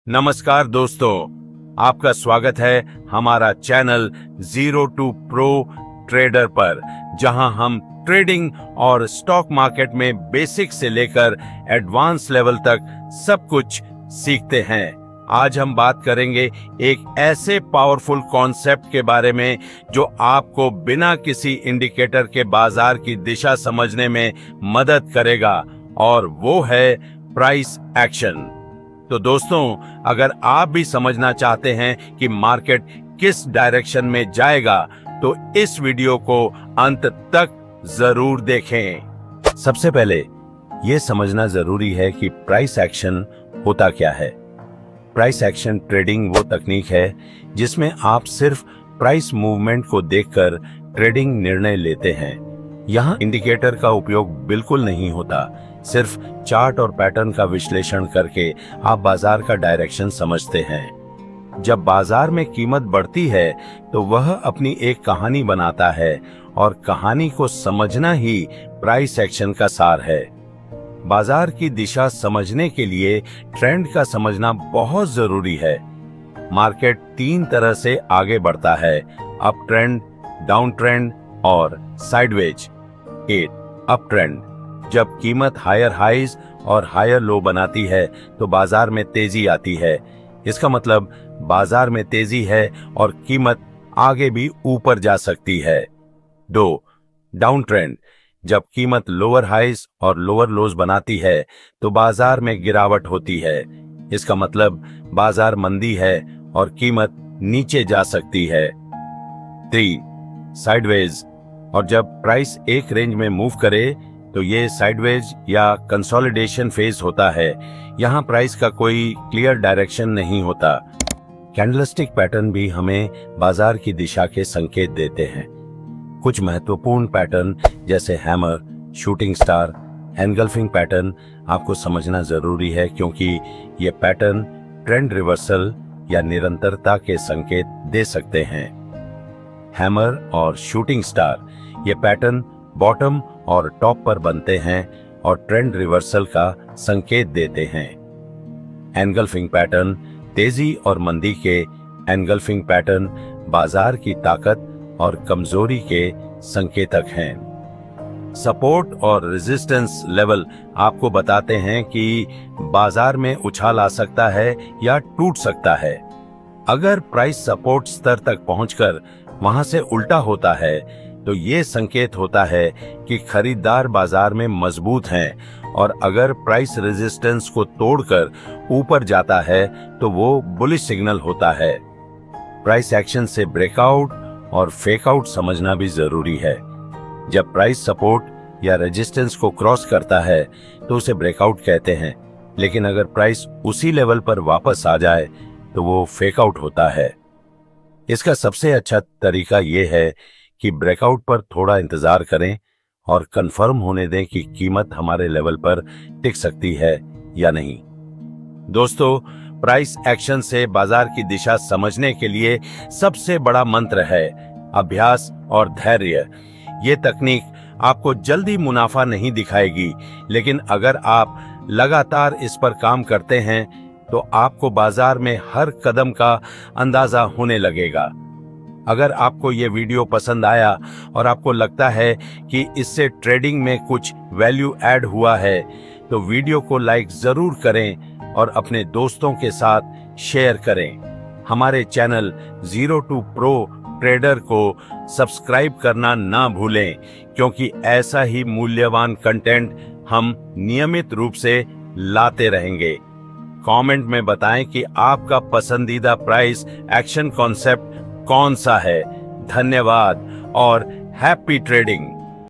नमस्कार दोस्तों, आपका स्वागत है हमारा channel zero to pro trader पर, जहां हम ट्रेडिंग और स्टॉक मार्केट में बेसिक से लेकर एडवांस लेवल तक सब कुछ सीखते हैं। आज हम बात करेंगे एक ऐसे पावरफुल कॉन्सेप्ट के बारे में जो आपको बिना किसी इंडिकेटर के बाजार की दिशा समझने में मदद करेगा, और वो है प्राइस एक्शन। तो दोस्तों, अगर आप भी समझना चाहते हैं कि मार्केट किस डायरेक्शन में जाएगा, तो इस वीडियो को अंत तक जरूर देखें। सबसे पहले यह समझना जरूरी है कि प्राइस एक्शन होता क्या है। प्राइस एक्शन ट्रेडिंग वो तकनीक है जिसमें आप सिर्फ प्राइस मूवमेंट को देखकर ट्रेडिंग निर्णय लेते हैं। यहाँ इंडिकेटर का उपयोग बिल्कुल नहीं होता। सिर्फ चार्ट और पैटर्न का विश्लेषण करके आप बाजार का डायरेक्शन समझते हैं। जब बाजार में कीमत बढ़ती है तो वह अपनी एक कहानी बनाता है, और कहानी को समझना ही प्राइस एक्शन का सार है। बाजार की दिशा समझने के लिए ट्रेंड का समझना बहुत जरूरी है। मार्केट तीन तरह से आगे बढ़ता है: अप ट्रेंड, डाउन ट्रेंड और साइडवेज। अप ट्रेंड: जब कीमत हायर हाइज और हायर लो बनाती है तो बाजार में तेजी आती है। इसका मतलब बाजार में तेजी है और कीमत आगे भी ऊपर जा सकती है। डाउन ट्रेंड: जब कीमत लोअर हाइज और लोअर लोज बनाती है तो बाजार में गिरावट होती है। इसका मतलब बाजार मंदी है और कीमत नीचे जा सकती है। साइडवेज: और जब प्राइस एक रेंज में मूव करे तो ये साइडवेज या कंसोलिडेशन फेज होता है। यहाँ प्राइस का कोई क्लियर डायरेक्शन नहीं होता। कैंडलस्टिक पैटर्न भी हमें बाजार की दिशा के संकेत देते हैं। कुछ महत्वपूर्ण पैटर्न जैसे hammer, shooting star, engulfing pattern आपको समझना जरूरी है, क्योंकि ये पैटर्न ट्रेंड रिवर्सल या निरंतरता के संकेत दे सकते हैं। हैमर और शूटिंग स्टार ये पैटर्न बॉटम और टॉप पर बनते हैं और ट्रेंड रिवर्सल का संकेत देते हैं। एनगल्फिंग पैटर्न तेजी और मंदी के एनगल्फिंग पैटर्न बाजार की ताकत और कमजोरी के संकेतक हैं। सपोर्ट और रेजिस्टेंस लेवल आपको बताते हैं कि बाजार में उछाल आ सकता है या टूट सकता है। अगर प्राइस सपोर्ट स्तर तक पहुंचकर वहां से उल्टा होता है तो ये संकेत होता है कि खरीदार बाजार में मजबूत हैं, और अगर प्राइस रेजिस्टेंस को तोड़कर ऊपर जाता है तो वो बुलिश सिग्नल होता है। प्राइस एक्शन से ब्रेकआउट और फेकआउट समझना भी जरूरी है। जब प्राइस सपोर्ट या रेजिस्टेंस को क्रॉस करता है तो उसे ब्रेकआउट कहते हैं, लेकिन अगर प्राइस उसी लेवल पर वापस आ जाए तो वो फेकआउट होता है। इसका सबसे अच्छा तरीका यह है कि ब्रेकआउट पर थोड़ा इंतजार करें और कंफर्म होने दें कि कीमत हमारे लेवल पर टिक सकती है या नहीं। दोस्तों, प्राइस एक्शन से बाजार की दिशा समझने के लिए सबसे बड़ा मंत्र है अभ्यास और धैर्य। ये तकनीक आपको जल्दी मुनाफा नहीं दिखाएगी, लेकिन अगर आप लगातार इस पर काम करते हैं तो आपको बाजार में हर कदम का अंदाजा होने लगेगा। अगर आपको ये वीडियो पसंद आया और आपको लगता है कि इससे ट्रेडिंग में कुछ वैल्यू ऐड हुआ है, तो वीडियो को लाइक जरूर करें और अपने दोस्तों के साथ शेयर करें। हमारे channel zero to pro trader को सब्सक्राइब करना ना भूलें, क्योंकि ऐसा ही मूल्यवान कंटेंट हम नियमित रूप से लाते रहेंगे। कमेंट में बताएं कि आपका पसंदीदा प्राइस एक्शन कॉन्सेप्ट कौन सा है। धन्यवाद और हैप्पी ट्रेडिंग।